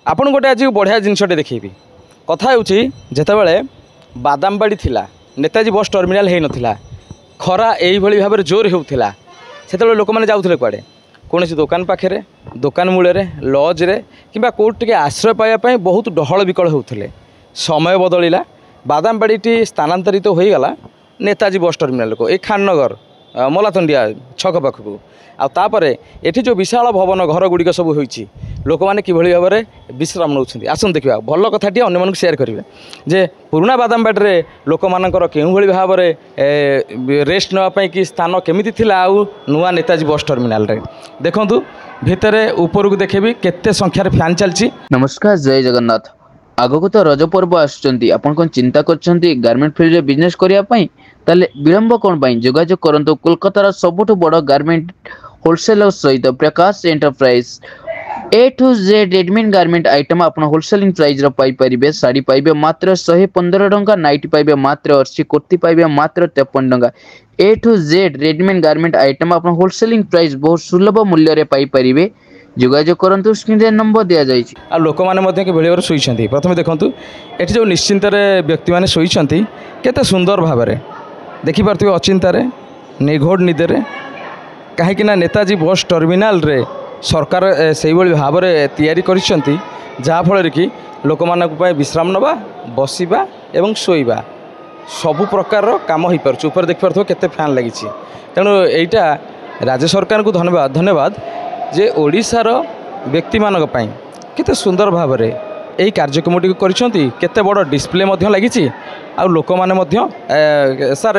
आपन गोटे आज बढ़िया जिनसटे देखी कथा होते बादामबाड़ी थिला नेताजी बस टर्मिनाल हो नाला खरा यही भाव में जोर होता से लोक मैंने जाऊे कड़े कौन दुकान पाखे दुकान मूल लज्रे कि कौटे आश्रय पाइबापी बहुत डहल विकल होते समय बदलला बादामबाड़ी स्थानांतरित हो गला नेताजी बस टर्मिनाल को ये खाननगर मलातंडिया छक पाखक आपर ये जो विशाल भवन घर गुड़िक सब होती लोक मैंने कि भाव में विश्राम नौ आसन देखा भल कथाटी अन्य सेयार करेंगे जे पुराना बादामबाड़ी लोक मानकर के भाव में रेस्ट नापी कि स्थान केमी थी आउ नुआ नेताजी बस टर्मिनाल देखूँ भितर ऊपर को देखेबी केते संख्यार फैन चलती। नमस्कार, जय जगन्नाथ। आगक तो रज पर्व आसुचंती आपण कोन चिंता करछंती गारमेंट फील्ड रे बिजनेस करिया पई ताले विलंब कोन पई जोगाजोग करंतु कोलकाता सबुठ बड़ गारमेंट होलसेलर सहित Prakash Enterprise A to Z readymade garment item आपण होलसेलिंग प्राइस रो पाई परिबे। साड़ी पाइबे मात्र 115 टंका, नाइटी पाइबे मात्र 80, कुर्ती पाइबे मात्र 53 टंका। A to Z readymade garment item आपण होलसेलिंग प्राइस बहुत सुलभ मूल्य रे पाई परिबे। जोगाजोग करंतु स्क्रीन रे नंबर दिया जाइछि। आ लोक माने मध्ये के भेलिवर सोइछंती प्रथमे देखंतु एठी जो निश्चिंत रे व्यक्ति माने सोइछंती केते सुंदर भाव में देखि पारथिबे अचिंता रे निघोड़ निदे रे काहेकि ना नेताजी बस टर्मिनाल रे सरकार से भाव में तैयारी करिसेंती जहा फल कि लोक मानक पय विश्राम नबा बसिबा एवं शोइबा सबु प्रकार काम हो पार ऊपर देख पारथिबे केते फैन लगी तेणु एटा राज्य सरकार को धन्यवाद धन्यवाद जे ओडिशार व्यक्ति मानक पय केते सुंदर भाव में यही कार्यक्रमटी करते बड़ डिस्प्ले लगी आ लोक मैंने सार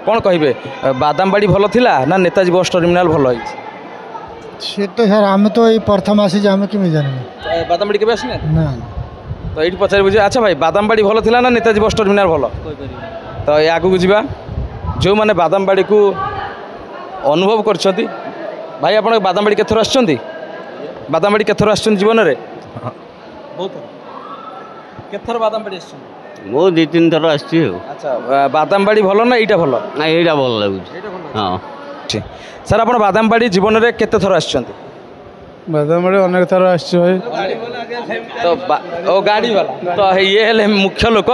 कौन कहे बादामबाड़ी भल थिला ना नेताजी बस टर्मिनाल भल तो सर आम तो ये प्रथम आसी आम कि जाने बादामबाड़ी के आसने ना तो ये पचार बुझे। अच्छा भाई बादामबाड़ी भल थिला ना नेताजी बस टर्मिनाल भल तो ये आगू जा जो मैंने बादामबाड़ी को अनुभव कर भाई आप बादामबाड़ी केथर आसछंती बादामबाड़ी केथर आसछंती जीवन में बहुत केथर बादामबाड़ी आसछंती मो 2-3 थर आछि। अच्छा बादामबाड़ी भल ना एटा भल ना एटा भल लागुछि। हां ठीक सर आप बादामबाड़ी जीवन में केते थर आसछंती बादामबाड़ी अनेक थर आछि भाई तो ओ गाड़ी वाला तो ये हेले मुख्य लोक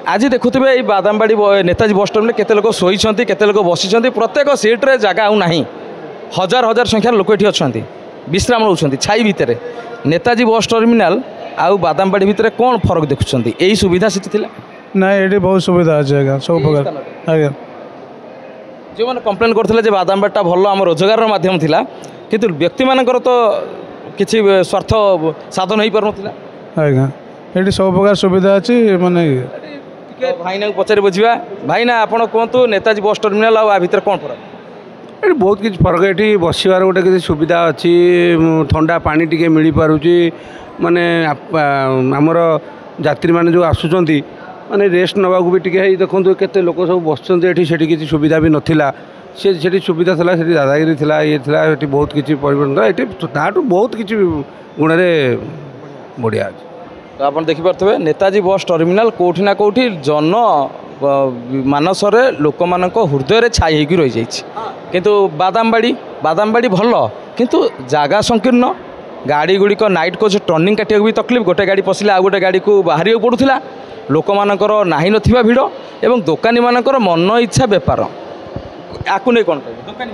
आज देखुथिबे ये बादामबाड़ी नेताजी बस स्टैंड में केते लोक सोईछंती केते लोक बसिछंती प्रत्येक सीट रे जगह आउ नाही हजार हजार संख्यार लोक एठी अछंती विश्राम नउछंती छाई भितर नेताजी बस टर्मिनाल आउ बादामबाड़ी भितर कौन फरक देखुछंती यही सुविधा से थिला ना ये बहुत सुविधा अच्छे आज्ञा सब प्रकार आज्ञा जो मैंने कंप्लेन करते बादामबाड़ीटा भल आम रोजगार माध्यम थिला किंतु व्यक्ति मानकर तो किसी स्वार्थ साधन हो पार ना आज्ञा ये सब प्रकार सुविधा अच्छी माने भाईना पचारि बुझा भाईना आप कहतु नेताजी बस टर्मिनाल आ भितर कौन फरक ये बहुत किसी फरक ये बसवार गोटे किसी सुविधा अच्छी ठंडा पानी टी मिल पारुची माने आमर यात्री मैंने जो आसुँच माने रेस्ट नवा भी टी देखो केते लोक सब बसुँच ये किसी सुविधा भी नाला से सुविधा था से दादागिरी था ये थी बहुत किसी परिवर्तन ये बहुत किसी गुण बढ़िया अच्छे। तो आप देखिपे नेताजी बस टर्मिनाल कौटी ना कौटी जन मानस लोक मान हृदय रे छाई होगी रही किंतु बादामबाड़ी भल किंतु जागा संकीर्ण गाड़ी गुड़िक नाइट कोच टर्निंग काटिया भी तकलीफ गोटे गाड़ी पशिले आ गोटे गाड़ी को बाहर पड़ूला लोक मानकर नाही नथिबा भिड़ एवं दोकानी मानकर मन इच्छा बेपार आकु नहीं कौन कहे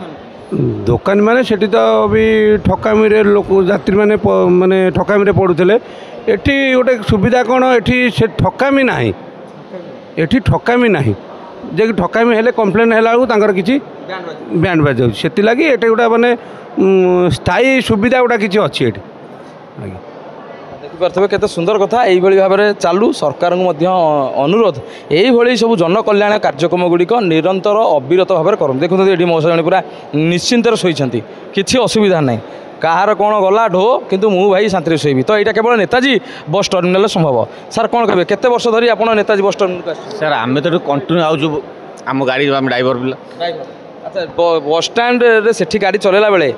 दोकानी मैंने से तो भी ठकामी लोक यात्री मैंने माने ठकामी पड़ुले एठी गोटे सुविधा कौन एठी से ठकामी ना एठी ठकामी ना जे ठकामी हेले कंप्लेन है किसी बैंड बाज से लगी ये गोटा माने स्थायी सुविधा गुड़ा किसी अच्छी एठी आगे देखिपे केते सुंदर कथा यही भाव में चालू सरकार को अनुरोध यही सब जनकल्याण कार्यक्रम गुड़िक निरंतर अविरत भाव में करूँ। देखो ये मौसा जन पूरा निश्चिंत शोचती किसी असुविधा ना कहार कौन गला ढो किंतु मु भाई शांति शोबी तो यहाँ केवल नेताजी बस टर्मिनाल संभव। सर कौन कहे केते वर्ष धरी आप नेताजी बस टर्मिनाल सर आम तो कंटिन्यू आउ आम गाड़ी ड्राइवर पिला। अच्छा बस स्टैंड से गाड़ी चलेला बेले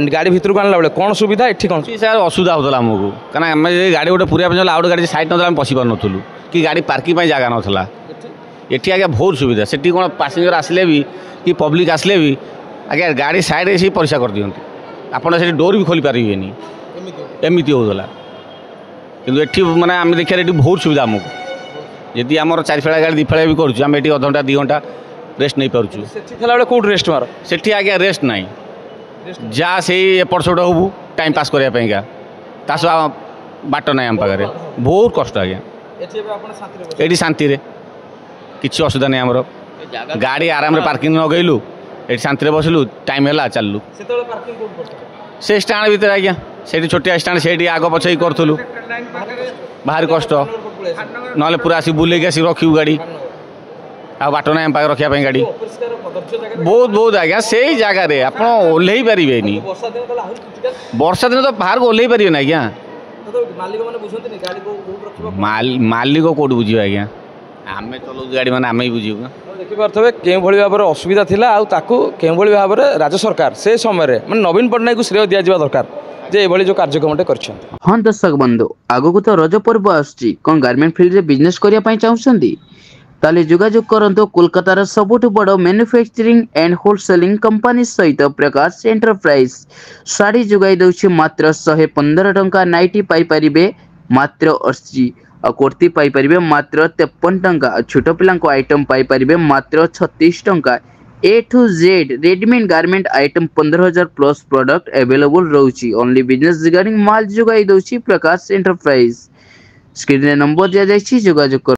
गाड़ी भितर को आनला बेले कौन सुविधा एठी कौन सर असुविधा होता आमको कहीं आम गाड़ी गोटे पूरा पे आउ गाड़ी साइड ना पशि पार नुँ कि गाड़ी पार्किंग जगह नाला ये आज्ञा बहुत सुविधा से कौन पैसेंजर आसिले भी कि पब्लिक आसिले भी आज्ञा गाड़ी साइड से परिक्षा कर दिखती आपड़ से डोर भी खोली पारे एमती होता କିନ୍ତୁ ଏଠି ମାନେ ଆମେ ଦେଖିବାରେ ଏଠି ବହୁତ ସୁବିଧା ଆମକୁ ଯଦି ଆମର 4 ଫେଳା ଗାଡ଼ି 2 ଫେଳା ବି କରୁଛୁ ଆମେ ଏଠି ଅଧଘଣ୍ଟା 2 ଘଣ୍ଟା ରେଷ୍ଟ ନେଇପାରୁଛୁ। ସେଠି ଥିଲାବେଳେ କେଉଁଠି ରେଷ୍ଟ ମାର? ସେଠି ଆଜ୍ଞା ରେଷ୍ଟ ନାହିଁ ଯାହା ସେଇ ଏପଟ ସେପଟ ହବୁ ଟାଇମ୍ ପାସ୍ କରିବା ପାଇଁକା ତା ସହ ବାଟ ନାହିଁ ଆମ ପାଖରେ ବହୁତ କଷ୍ଟ ଆଜ୍ଞା। ଏଠି ଶାନ୍ତିରେ କିଛି ଅସୁବିଧା ନାହିଁ ଆମର ଗାଡ଼ି ଆରାମରେ ପାର୍କିଂ ଲଗେଇଲୁ ଏଠି ଶାନ୍ତିରେ ବସିଲୁ ଟାଇମ୍ ହେଲା ଚାଲିଲୁ। ସେ ଷ୍ଟାଣ୍ଡ ଭିତରେ ଆଜ୍ଞା ସେଇଠି ଛୋଟିଆ ଷ୍ଟାଣ୍ଡ ସେଇଠି ଆଗ ପଛ ହେଇ କରୁଥିଲୁ ଭାରି କଷ୍ଟ ନହେଲେ ପୁରା ଆସି ବୁଲେଇକି ଆସିକି ରଖିବୁ ଗାଡ଼ି ଆଉ ବାଟ ନାହିଁ ଆମ ପାଖରେ ରଖିବା ପାଇଁ ଗାଡ଼ି ବହୁତ ବହୁତ ଆଜ୍ଞା ସେଇ ଜାଗାରେ ଆପଣ ଓହ୍ଲେଇ ପାରିବେନି। ବର୍ଷା ଦିନ ତ ବାହାରକୁ ଓହ୍ଲେଇ ପାରିବେନି ଆଜ୍ଞା ମାଲିକ କେଉଁଠି ବୁଝିବେ ଆଜ୍ଞା ଆମେ ଚଲାଉଛୁ ଗାଡ଼ି ମାନେ ଆମେ ହିଁ ବୁଝିବୁ। ଦେଖିପାରୁଥିବେ କେଉଁଭଳି ଭାବରେ ଅସୁବିଧା ଥିଲା ଆଉ ତାକୁ କେଉଁଭଳି ଭାବରେ ରାଜ୍ୟ ସରକାର ସେ ସମୟରେ ମାନେ ନବୀନ ପଟ୍ଟନାୟକକୁ ଶ୍ରେୟ ଦିଆଯିବା ଦରକାର ଯେ ଏଭଳି ଯେଉଁ କାର୍ଯ୍ୟକ୍ରମଟେ କରିଛନ୍ତି। ହଁ ଦର୍ଶକ ବନ୍ଧୁ ଆଗକୁ ତ ରଜ ପର୍ବ ଆସୁଛି କ'ଣ ଗାର୍ମେଣ୍ଟ ଫିଲ୍ଡରେ ବିଜନେସ୍ କରିବା ପାଇଁ ଚାହୁଁଛନ୍ତି ତାହେଲେ ଯୋଗାଯୋଗ କରନ୍ତୁ କୋଲକାତାର ସବୁଠୁ ବଡ଼ ମ୍ୟାନୁଫ୍ୟାକ୍ଚରିଂ ଆଣ୍ଡ ହୋଲସେଲିଂ କମ୍ପାନୀ ସହିତ ପ୍ରକାଶ ଏଣ୍ଟରପ୍ରାଇଜ ଶାଢ଼ୀ ଯୋଗାଇ ଦେଉଛି ମାତ୍ର 115 ଟଙ୍କା ନାଇଟି ପାଇପାରିବେ ମାତ୍ର 80 ଆଉ କୁର୍ତ୍ତି ପାଇପାରିବେ ମାତ୍ର 53 ଟଙ୍କା ଆଉ ଛୋଟ ପିଲାଙ୍କ ଆଇଟମ୍ ପାଇପାରିବେ ମାତ୍ର 36 ଟଙ୍କା A to Z readymade garment item 15,000 plus product available रहुची ओनली बिजनेस रिगार्डिंग माल जोगाई दउची प्रकाश एंटरप्राइज स्क्रीन रे नंबर दिया जायछि जोगाजोग